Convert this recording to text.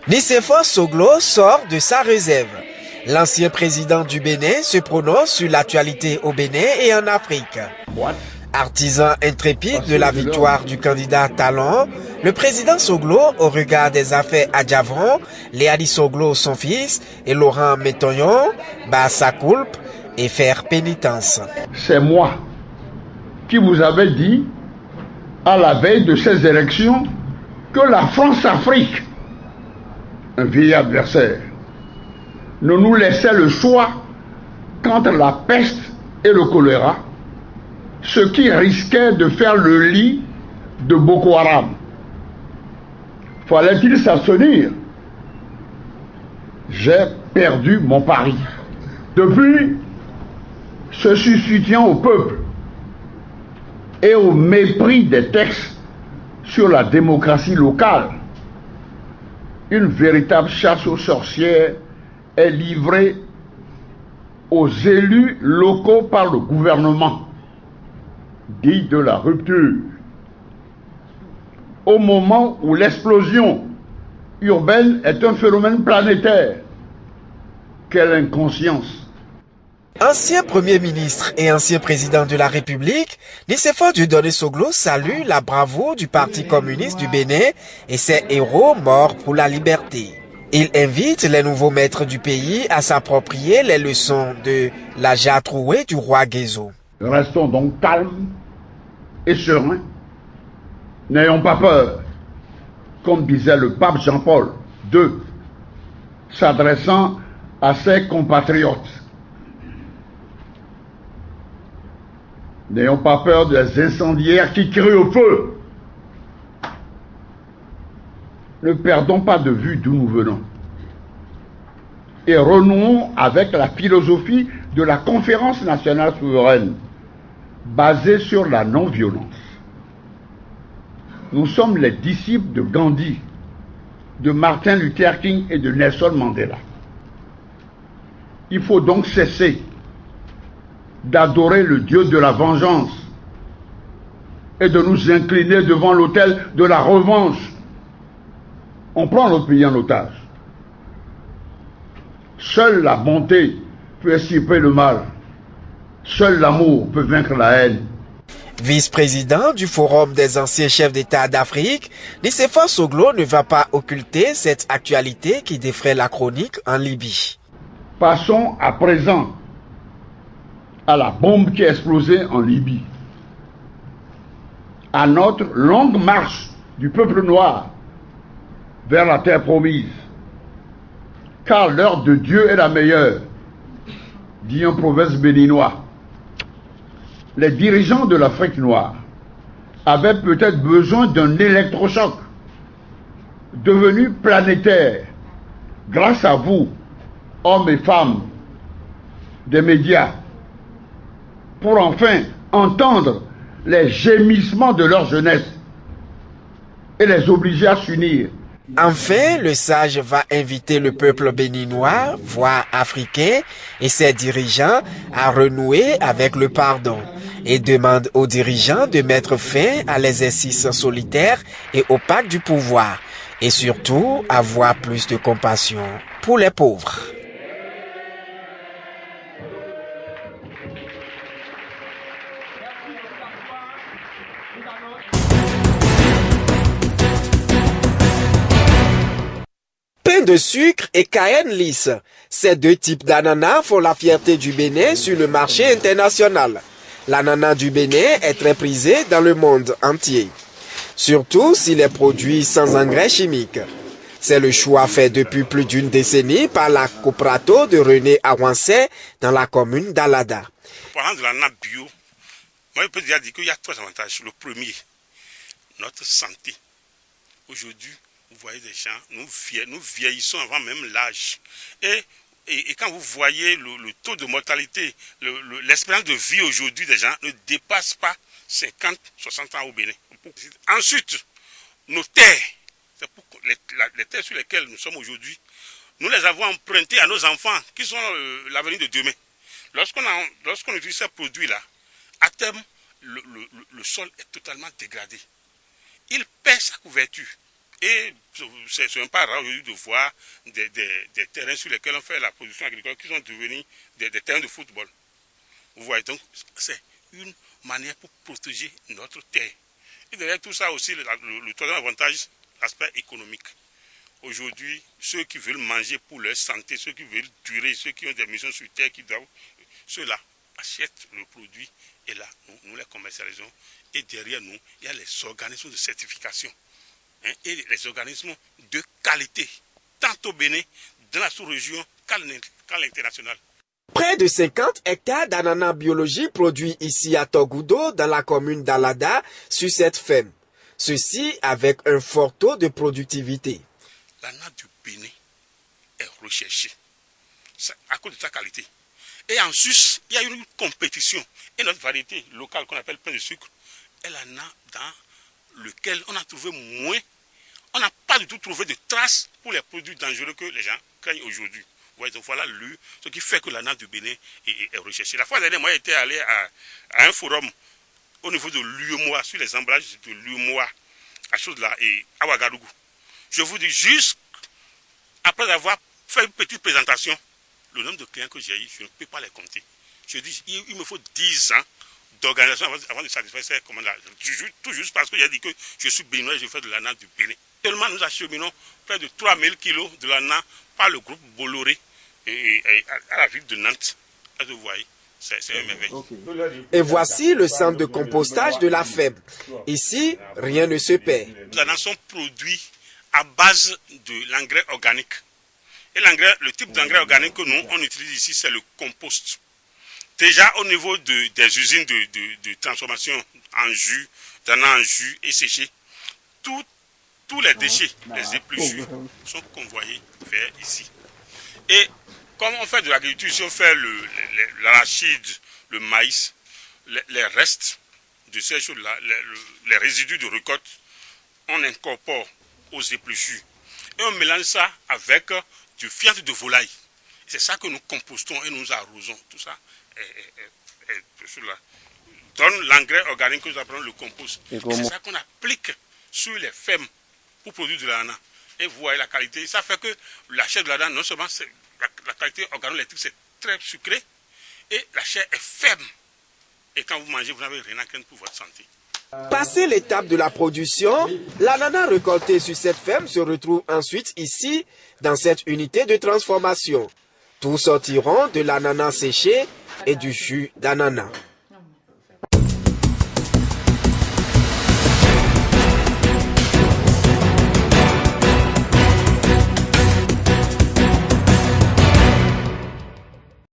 Nicéphore Soglo sort de sa réserve. L'ancien président du Bénin se prononce sur l'actualité au Bénin et en Afrique. Artisan intrépide de la victoire du candidat Talon, le président Soglo, au regard des affaires à Djavron, Léadi Soglo, son fils, et Laurent Métoyon, bat sa coulpe et faire pénitence. C'est moi qui vous avais dit, à la veille de ces élections, que la France-Afrique, un vieil adversaire, ne nous laissait le choix qu'entre la peste et le choléra, ce qui risquait de faire le lit de Boko Haram. Fallait-il s'abstenir? J'ai perdu mon pari. Depuis, se substituant au peuple et au mépris des textes sur la démocratie locale, une véritable chasse aux sorcières est livrée aux élus locaux par le gouvernement, dit de la rupture. Au moment où l'explosion urbaine est un phénomène planétaire, quelle inconscience! Ancien Premier ministre et ancien président de la République, Nicéphore Dieudonné Soglo salue la bravoure du Parti communiste du Bénin et ses héros morts pour la liberté. Il invite les nouveaux maîtres du pays à s'approprier les leçons de la Jatroué du roi Guézo. Restons donc calmes et sereins. N'ayons pas peur, comme disait le pape Jean-Paul II, s'adressant à ses compatriotes. N'ayons pas peur des incendiaires qui crient au feu. Ne perdons pas de vue d'où nous venons. Et renouons avec la philosophie de la Conférence nationale souveraine, basée sur la non-violence. Nous sommes les disciples de Gandhi, de Martin Luther King et de Nelson Mandela. Il faut donc cesser d'adorer le Dieu de la vengeance et de nous incliner devant l'autel de la revanche. On prend notre pays en otage. Seule la bonté peut extirper le mal. Seul l'amour peut vaincre la haine. Vice-président du Forum des anciens chefs d'État d'Afrique, Nicéphore Soglo ne va pas occulter cette actualité qui défraie la chronique en Libye. Passons à présent à la bombe qui a explosé en Libye, à notre longue marche du peuple noir vers la terre promise. Car l'heure de Dieu est la meilleure, dit un proverbe béninois. Les dirigeants de l'Afrique noire avaient peut-être besoin d'un électrochoc devenu planétaire grâce à vous, hommes et femmes des médias, pour enfin entendre les gémissements de leur jeunesse et les obliger à s'unir. Enfin, le sage va inviter le peuple béninois, voire africain, et ses dirigeants à renouer avec le pardon et demande aux dirigeants de mettre fin à l'exercice solitaire et opaque du pouvoir et surtout avoir plus de compassion pour les pauvres. Pain de sucre et cayenne lisse. Ces deux types d'ananas font la fierté du Bénin sur le marché international. L'ananas du Bénin est très prisé dans le monde entier, surtout s'il est produit sans engrais chimiques. C'est le choix fait depuis plus d'une décennie par la Coprato de René Awansé dans la commune d'Alada. Parlant de l'ananas bio, moi je peux déjà dire qu'il y a trois avantages. Le premier, notre santé. Aujourd'hui, vous voyez des gens, nous vieillissons avant même l'âge. Et quand vous voyez le taux de mortalité, l'espérance de vie aujourd'hui des gens ne dépasse pas 50, 60 ans au Bénin. Ensuite, nos terres, c'est pour les terres sur lesquelles nous sommes aujourd'hui, nous les avons empruntées à nos enfants qui sont l'avenir de demain. Lorsqu'on utilise ces produits-là, à terme, le sol est totalement dégradé. Il perd sa couverture. Et c'est un pas rare aujourd'hui de voir des terrains sur lesquels on fait la production agricole qui sont devenus des terrains de football. Vous voyez, donc c'est une manière pour protéger notre terre. Et derrière tout ça aussi, le troisième avantage, l'aspect économique. Aujourd'hui, ceux qui veulent manger pour leur santé, ceux qui veulent durer, ceux qui ont des missions sur terre, ceux-là achètent le produit et là, nous les commercialisons. Et derrière nous, il y a les organismes de certification et les organismes de qualité, tant au Bénin, dans la sous-région qu'à l'international. Près de 50 hectares d'ananas biologiques produits ici à Togoudo, dans la commune d'Alada, sur cette ferme. Ceci avec un fort taux de productivité. L'ananas du Bénin est recherché à cause de sa qualité. Et en Suisse, il y a une compétition. Et notre variété locale qu'on appelle pain de sucre est l'ananas dans lequel on a trouvé moins. On n'a pas du tout trouvé de traces pour les produits dangereux que les gens craignent aujourd'hui. Ouais, donc voilà ce qui fait que l'ananas du Bénin est recherché. La fois dernière, moi, j'étais allé à un forum au niveau de l'UEMOA, sur les emballages de l'UEMOA, à Chose-là et à Ouagadougou. Je vous dis, juste après avoir fait une petite présentation, le nombre de clients que j'ai eu, je ne peux pas les compter. Je dis, il me faut 10 ans d'organisation avant de satisfaire ces commandes-là. Tout juste parce qu'il a dit que je suis béninois et je fais de l'ananas du Bénin. Tellement nous acheminons près de 3000 kilos de l'ananas par le groupe Bolloré et à la ville de Nantes. Là, vous voyez, c'est un merveille. Et voici le centre de compostage de la ferme. Ici, rien ne se perd. Les ananas sont produits à base de l'engrais organique. Et le type d'engrais organique que nous, on utilise ici, c'est le compost. Déjà, au niveau des usines de transformation en jus, d'ananas en jus et séché, tous les déchets, les épluchures, sont convoyés vers ici. Et comme on fait de l'agriculture, si on fait l'arachide, le maïs, les restes de ces choses-là, les résidus de récolte, on incorpore aux épluchures. Et on mélange ça avec du fiente de volaille. C'est ça que nous compostons et nous arrosons. Tout ça donne l'engrais organique que nous appelons le compost. C'est ça qu'on applique sur les fermes pour produire de l'ananas. Et vous voyez la qualité. Ça fait que la chair de l'ananas, non seulement la qualité organoleptique, c'est très sucré, et la chair est ferme. Et quand vous mangez, vous n'avez rien à craindre pour votre santé. Passé l'étape de la production, l'ananas récolté sur cette ferme se retrouve ensuite ici, dans cette unité de transformation. Tous sortiront de l'ananas séché et du jus d'ananas.